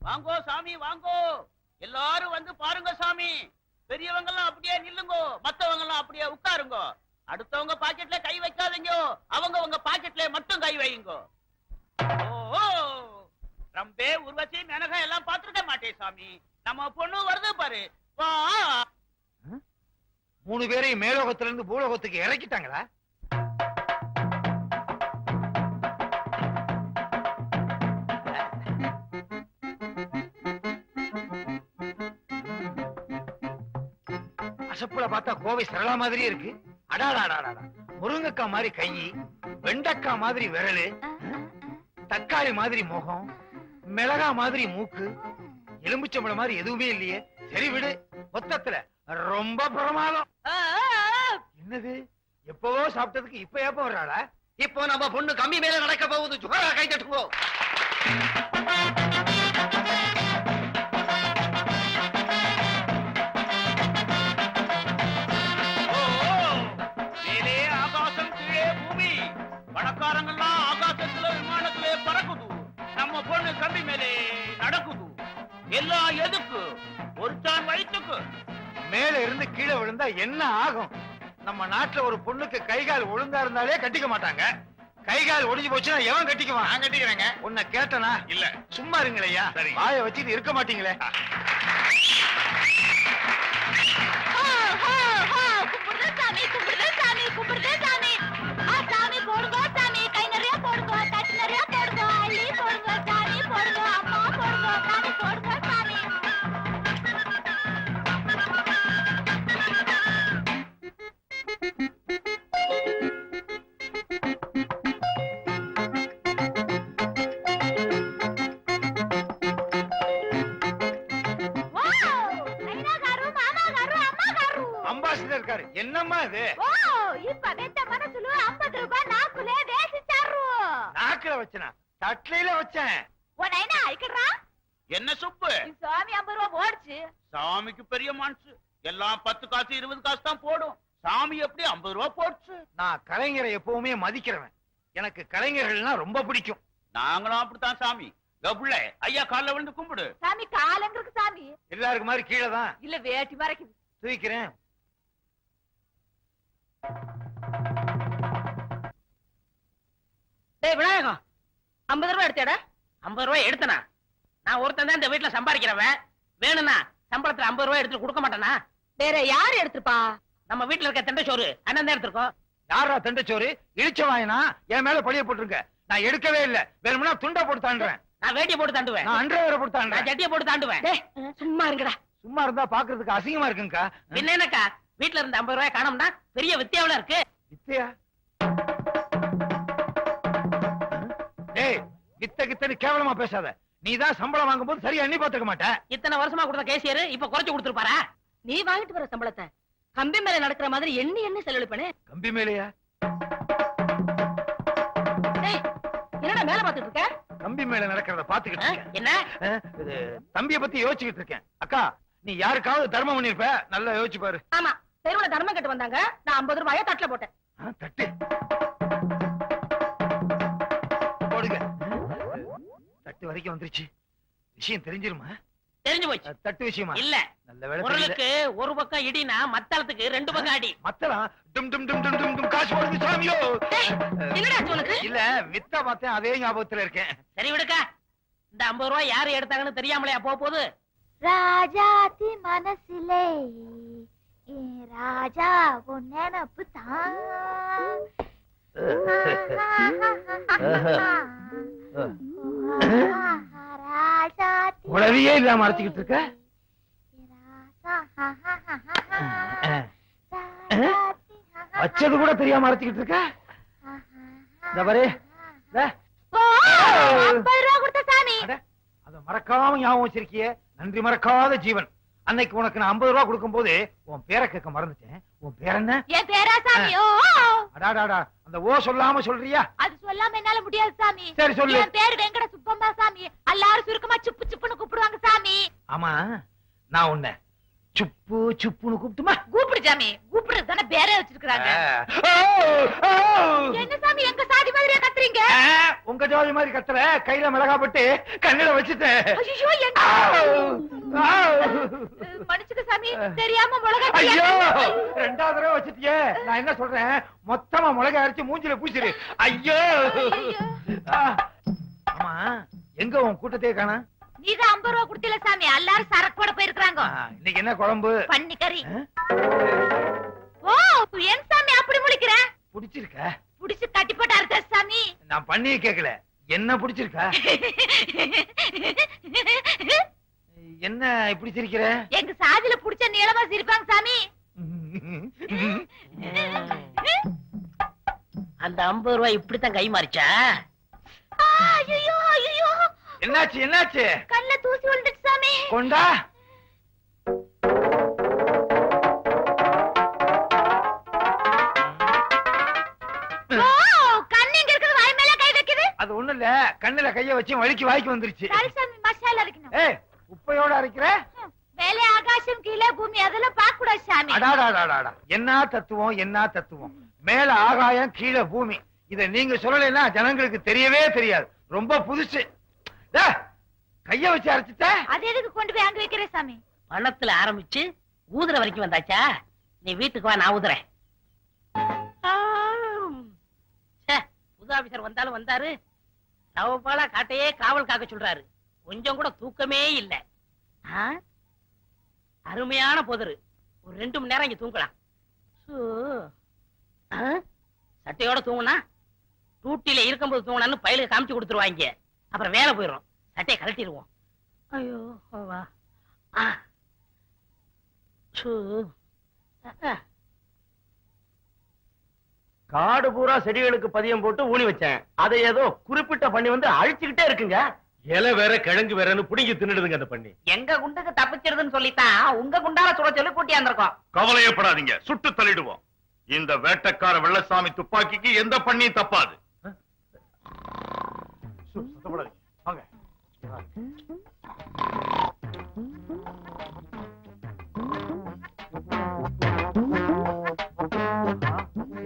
வாங்கோ சாமி வாங்கோ, எல்லாரும் வந்து பாருங்க சாமி. பெரியவங்க எல்லாம் அப்படியே நில்லுங்கோ, மத்தவங்க எல்லாம் அப்படியே உட்காருங்க. அடுத்தவங்க பாக்கெட்ல கை வைக்காதீங்க, அவங்க உங்க பாக்கெட்ல மட்டும் கை வையுங்க. ஓ ரம்பே உருவச்சி மெனக எல்லாம் பாத்துருக்க மாட்டேன் சாமி. நம்ம பொண்ணு வருது பாரு. வா. 3 பேரையும் மேலோகத்துல இருந்து பூலோகத்துக்கு இறக்கிட்டாங்களா? அசப்புல பார்த்தா கோவை சரளா மாதிரியே இருக்கு. அடாடாடாடா, முருங்கக்காய் மாதிரி கை, வெண்டக்காய் மாதிரி விரலு, தக்காளி மாதிரி முகம், மிளகா மாதிரி மூக்கு, எலும்புச்சம்பளம் மாதிரி எதுவுமே இல்லையே. சரி விடு, மொத்தத்துல ரொம்ப பிரமாதம். என்னது, எப்பவோ சாப்பிட்டதுக்கு இப்ப ஏப்ப வர்றாளா? இப்போ நம்ம பொண்ணு கம்பி மேல நடக்க போகுது. சுகரா கை தட்டுவோம். மேலே ஆகாசம், கீழே பூமி. பணக்காரங்கெல்லாம் ஆகாசத்துல விமானத்திலே பறக்குது. நம்ம பொண்ணு கம்பி மேலே நடக்குது. எல்லாம் எதுக்கு? ஒரு தான் வயிற்றுக்கு. மேல இருந்து கீழே விழுந்தா என்ன ஆகும்? நம்ம நாட்டுல ஒரு பொண்ணுக்கு கைகால் ஒழுங்கா இருந்தாலே கட்டிக்க மாட்டாங்க. கைகால் ஒடிஞ்சு போச்சுன்னா எவன் கட்டிக்குவான்? நான் கட்டிக்கிறேங்க. உன்னை கேட்டனா? இல்ல. சும்மா இருங்களையா? வாயை வச்சுட்டு இருக்க மாட்டீங்களே. அம்பாசிடர் இருக்காரு. என்னம்மா இது? நாக்குல வச்சனா? தட்லையில வச்சேன். என்ன சுப்பு? சாமி 50 ரூபாய் போடுச்சு. சாமிக்கு பெரிய மனசு. எல்லாம் 10 காசு 20 காசு தான் போடும். சாமி எப்படி 50 ரூபாய் போடுச்சு? நான் கலைஞரை எப்பவுமே மதிக்கிறவன். எனக்கு கலைஞர்கள்னா ரொம்ப பிடிக்கும். நாங்களும் அப்படித்தான் சாமி. புள்ள ஐயா கால்ல விழுந்து கும்பிடு. சாமி காலங்களுக்கு சாமி. எல்லாருக்கு மாதிரி கீழே தான். இல்ல வேட்டி மறைக்குது. தூக்கிறேன். டேய் விநாயகம், 50 ரூபாய் எடுத்தேடா? 50 ரூபாய் எடுத்தனா? நான் ஒருத்தன் தான் இந்த வீட்டுல சம்பாதிக்கிறவன். வேணும்னா சம்பளத்துல 50 ரூபாய் எடுத்து கொடுக்க மாட்டேனா? வேற யாரு எடுத்துப்பா? நம்ம வீட்டுல இருக்க தண்டச்சோறு அண்ணன் தான் எடுத்திருக்கோம். யாரா தண்டச்சோறு? இழிச்ச வாயினா என் மேல பழிய போட்டுருங்க. நான் எடுக்கவே இல்ல. வேணும்னா துண்டா போட்டு தாண்டுறேன். நான் வேட்டியை போட்டு தாண்டுவேன். நான் அன்றைய போட்டு நான் தாண்டுறேன். ஜட்டியை போட்டு தாண்டுவேன். சும்மா இருங்கடா. சும்மா இருந்தா பாக்குறதுக்கு அசிங்கமா இருக்குங்கக்கா. என்ன என்னக்கா வீட்டுல இருந்த 50 ரூபாய் காணோம்னா பெரிய வித்தியாவில இருக்கு. வித்தையா? டேய், வித்த கித்தன்னு கேவலமா பேசாத. நீதான் சம்பளம் வாங்கும் போது சரியா எண்ணி பாத்துக்க மாட்ட. இத்தனை வருஷமா கொடுத்த கேசியர் இப்ப குறைச்சு கொடுத்துருப்பாரா? நீ வாங்கிட்டு வர சம்பளத்தை கம்பி மேல நடக்கிற மாதிரி எண்ணி எண்ணி செலவழிப்பனே. கம்பி மேலையா? என்னடா மேல பாத்துட்டு இருக்க? கம்பி மேல நடக்கிறத பாத்துக்கிட்டு இருக்கேன். என்ன இது தம்பிய பத்தி யோசிச்சுக்கிட்டு இருக்கேன். அக்கா, நீ யாருக்காவது தர்மம் பண்ணிருப்ப. நல்லா யோசிச்சு பாரு. ஆமா, தெருவுல தர்மம் கட்டு வந்தாங்க. நான் 50 ரூபாய தட்டுல போட்டேன். தட்டு போடுங்க. தட்டு வரைக்கும் வந்துருச்சு. விஷயம் தெரிஞ்சிருமா? தெரிஞ்சு போச்சு. தட்டு விஷயமா? இல்ல, நல்ல வேலை. பொருளுக்கு ஒரு பக்கம் இடினா மத்தளத்துக்கு 2 பக்கம் அடி. மத்தளம் டும் டும் டும் டும் டும் டும் காசு போடுது சாமியோ. என்னடா சொல்லுது? இல்ல, வித்தா பார்த்தேன். அதே ஞாபகத்துல இருக்கேன். சரி விடுக்கா. இந்த 50 ரூபாய் யாரு எடுத்தாங்கன்னு தெரியாமலையா போகுது? ராஜாத்தி மனசிலே ராஜா உன் நினப்பு தான். உளவியே இல்லாம அரைச்சிக்கிட்டு இருக்க. வச்சது கூட தெரியாம அரைச்சிக்கிட்டு இருக்க. இந்த பாரு, அத மறக்காம ஞாபகம் வச்சிருக்கிய. நன்றி மறக்காத ஜீவன். அன்னைக்கு உனக்கு நான் 50 ரூபாய் கொடுக்கும் போது உன் பேரை கேட்க மறந்துட்டேன். உன் பேர் என்ன? என் பேரா சாமி? அடாடாடா, அந்த ஓ சொல்லாம சொல்றியா? அது சொல்லாம என்னால முடியாது சாமி. சரி சொல்லு. என் பேரு வெங்கட சுப்பம்மா சாமி. எல்லாரும் சுருக்கமா சுப்பு சுப்புன்னு கூப்பிடுவாங்க சாமி. ஆமா, நான் உன்னை சுப்பு சுப்புன்னு கூப்பிட்டுமா? கூப்பிடு சாமி, கூப்பிடுறது தானே பேரே வச்சிருக்காங்க. என்ன சாமி எங்க சாதி மாதிரியா கத்துறீங்க? உங்க ஜாதி மாதிரி கத்துற, கையில மிளகா பட்டு கண்ணில வச்சுட்டேன். ஐயோ, என்ன மன்னிச்சுக்க சாமி, தெரியாம மிளகா. ஐயோ, ரெண்டாவது தடவை வச்சுட்டியே. நான் என்ன சொல்றேன், மொத்தமா மிளகா அரைச்சு மூஞ்சில பூசிரு. ஐயோ. ஆமா, எங்க உன் கூட்டத்தையே காணா? நீங்க 50 ரூபா கொடுத்தீல சாமி, எல்லாரும் சரக்கோட போயிருக்காங்க. இன்னைக்கு என்ன குழம்பு? பன்னிக்கறி. ஓ, ஏன் சாமி அப்படி முழிக்கிற? பிடிச்சிருக்க? புடிச்சு கட்டி போட்டு அறுத்த சாமி. நான் பண்ணியே கேக்கல, என்ன பிடிச்சிருக்கா? என்ன இப்படி சிரிக்கிற? எங்க சாதியில புடிச்ச நீளமா சிரிப்பாங்க சாமி. அந்த 50 ரூபாய் இப்படித்தான் கை மாறிச்சா? ஐயோ ஐயோ, என்னாச்சு என்னாச்சு? கல்ல தூசி விழுந்துச்சு சாமி. கொண்டா. ஓ, கண்ணு எங்க இருக்குது? வாய் மேல கை வைக்குது. அது ஒண்ணு இல்ல, கண்ணுல கைய வச்சு வலிக்கு வாய்க்கு வந்துருச்சு. சரி சாமி, மசாலா அரைக்கணும். ஏய், உப்பையோட அரைக்கிற? மேலே ஆகாசம், கீழே பூமி, அதெல்லாம் பார்க்க கூடாது சாமி. அடாடாடாடா, என்ன தத்துவம் என்ன தத்துவம். மேல ஆகாயம், கீழே பூமி. இத நீங்க சொல்லலைன்னா ஜனங்களுக்கு தெரியவே தெரியாது. ரொம்ப புதுசு. கைய வச்சு அரைச்சிட்ட? அது எதுக்கு கொண்டு போய் அங்க வைக்கிற சாமி? பணத்துல ஆரம்பிச்சு ஊதுற வரைக்கும் வந்தாச்சா? நீ வீட்டுக்கு வா, நான் ஊதுறேன். புது ஆபீசர் வந்தாலும் வந்தாரு, தவப்பாலா காட்டையே காவல் காக்க சொல்றாரு. கொஞ்சம் கூட தூக்கமே இல்ல. அருமையான பொதரு. ஒரு 2 மணி நேரம் இங்க தூங்கலாம். சட்டையோட தூங்குனா, டூட்டில இருக்கும்போது தூங்கினான்னு பயிலுக்கு காமிச்சு கொடுத்துருவாங்க. அப்புறம் வேலை போயிடும். சட்டையை கழட்டிடுவோம். ஐயோ வா. காடு பூரா செடிகளுக்கு பதியம் போட்டு ஊனி வச்சேன். அதை ஏதோ குறிப்பிட்ட பண்ணி வந்து அழிச்சுக்கிட்டே இருக்குங்க. இலை வேற கிழங்கு வேறன்னு புடிங்கி தின்னுடுதுங்க அந்த பண்ணி. எங்க குண்டுக்கு தப்பிச்சிருதுன்னு சொல்லித்தான் உங்க குண்டால சுட சொல்லி கூட்டியாந்திருக்கோம். கவலையப்படாதீங்க, சுட்டு தள்ளிடுவோம். இந்த வேட்டக்கார வெள்ளசாமி துப்பாக்கிக்கு எந்த பண்ணியும் தப்பாது. சத்தப்படாதீங்க, வாங்க.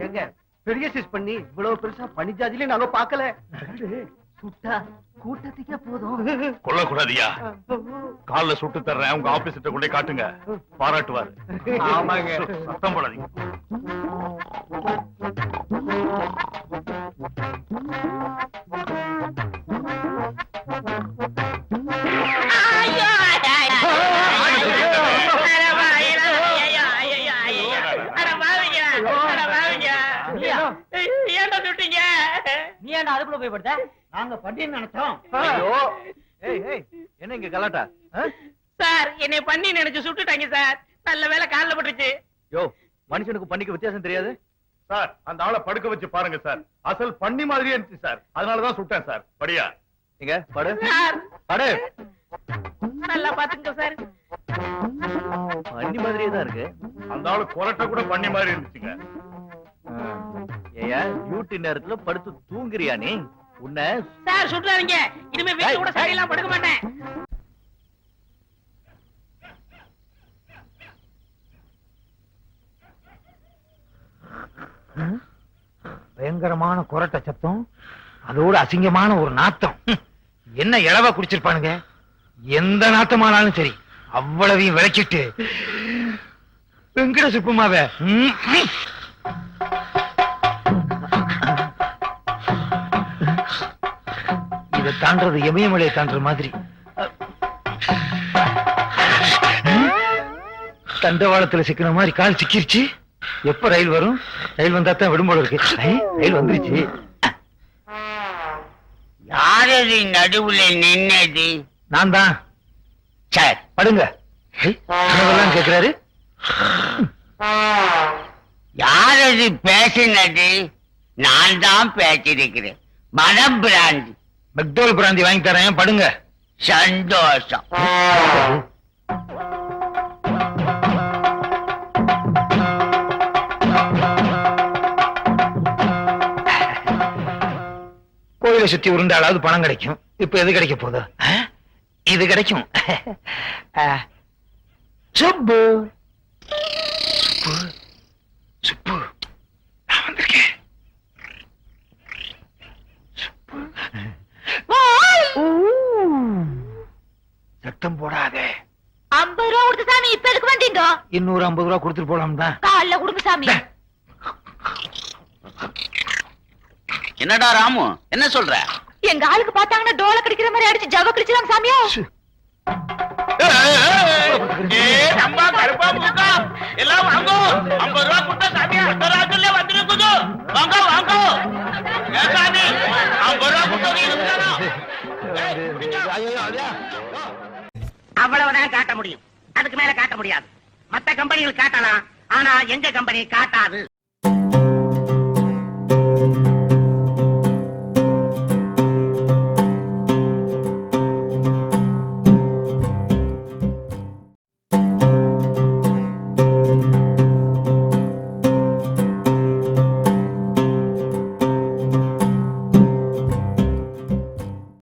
எங்க பெரிய சைஸ் பண்ணி இவ்வளவு பெருசா பனிஜாதியில நாங்க பாக்கல. சுட்டா கூட்டத்துக்கே போதும். கொல்லக்கூடாதியா? கால்ல சுட்டு தர்றேன், உங்க ஆபீஸ்கிட்ட கொண்டே காட்டுங்க, பாராட்டுவாரு. ஆமாங்க. சத்தம் போடாதீங்க. நீ ஏன்டா அதுக்குள்ள போய் படுத்த? நாங்க பண்ணின்னு நினைச்சோம். என்ன இங்க கலாட்டா? சார், என்னை பண்ணி நினைச்சு சுட்டுட்டாங்க சார். நல்ல வேலை கால்ல பட்டுச்சு. யோ, மனுஷனுக்கு பண்ணிக்கு வித்தியாசம் தெரியாது? சார், அந்த ஆளை படுக்க வச்சு பாருங்க சார். அசல் பண்ணி மாதிரியே இருந்துச்சு சார். அதனாலதான் சுட்டேன் சார். படியா இங்க படு சார், படு. நல்லா பாத்துங்க சார். பண்ணி மாதிரியே தான் இருக்கு. அந்த ஆளு கொரட்டை கூட பண்ணி மாதிரி இருந்துச்சுங்க. ஏயா டியூட்டி நேரத்துல படுத்து தூங்குறியா நீ? உன்னை சார் சுட்டுறாதீங்க. இனிமே வீட்டுல கூட சரியெல்லாம் படுக்க மாட்டேன். பயங்கரமான கொரட்டை சத்தம், அதோட அசிங்கமான ஒரு நாத்தம். என்ன இளவா குடிச்சிருப்பானுங்க. எந்த நாத்தமானாலும் சரி, அவ்வளவையும் விளக்கிட்டு வெங்கட சுப்புமாவே இதை தாண்டது எமயமலையை தாண்டுற மாதிரி. தண்டவாளத்துல சிக்கின மாதிரி கால் சிக்கிருச்சு. எப்ப ரயில் வரும்? ரயில் வந்தா தான் விடும் போல இருக்கு. ரயில் வந்துருச்சு. யாரது நடுவுல நின்னது? நான் தான். சார், படுங்க. கேக்குறாரு. யாரது பேசினது? நான் தான் பேசிருக்கிறேன். மனம் பிராந்தி. மெக்டோல் பிராந்தி வாங்கி தரேன், படுங்க. சந்தோஷம். கோயிலை சுத்தி உருண்டாலாவது பணம் கிடைக்கும். இப்ப எது கிடைக்க போகுது? இது கிடைக்கும். சுப்பு சுப்பு சுப்பு நான் வந்திருக்கேன் சுப்பு. ஊ. சத்தம் போடாதே 50 ரூபா கொடுத்து சாமி இப்ப எதுக்கு வந்தீங்க இன்னொரு 50 ரூபா கொடுத்துட்டு போலாம் தான். காலைல கொடுங்க சாமி என்னடா ராமு என்ன சொல்ற? எங்க ஆளுக்கு பார்த்தாங்கன்னா டோல கடிக்கிற மாதிரி அடிச்சு ஜவ கடிச்சிடாங்க சாமியா அம்பா கருப்பா மூக்கா எல்லாம் வாங்கோ 50 ரூபா கொடுத்தா சாமி அர்த்தராத்திரில வந்துருக்குது. வாங்க வாங்க ஏன் சாமி 50 ரூபா கொடுத்தா அவ்வளவுதான் காட்ட முடியும், அதுக்கு மேல காட்ட முடியாது. மத்த கம்பெனிகள் காட்டலாம், ஆனா எங்க கம்பெனி காட்டாது.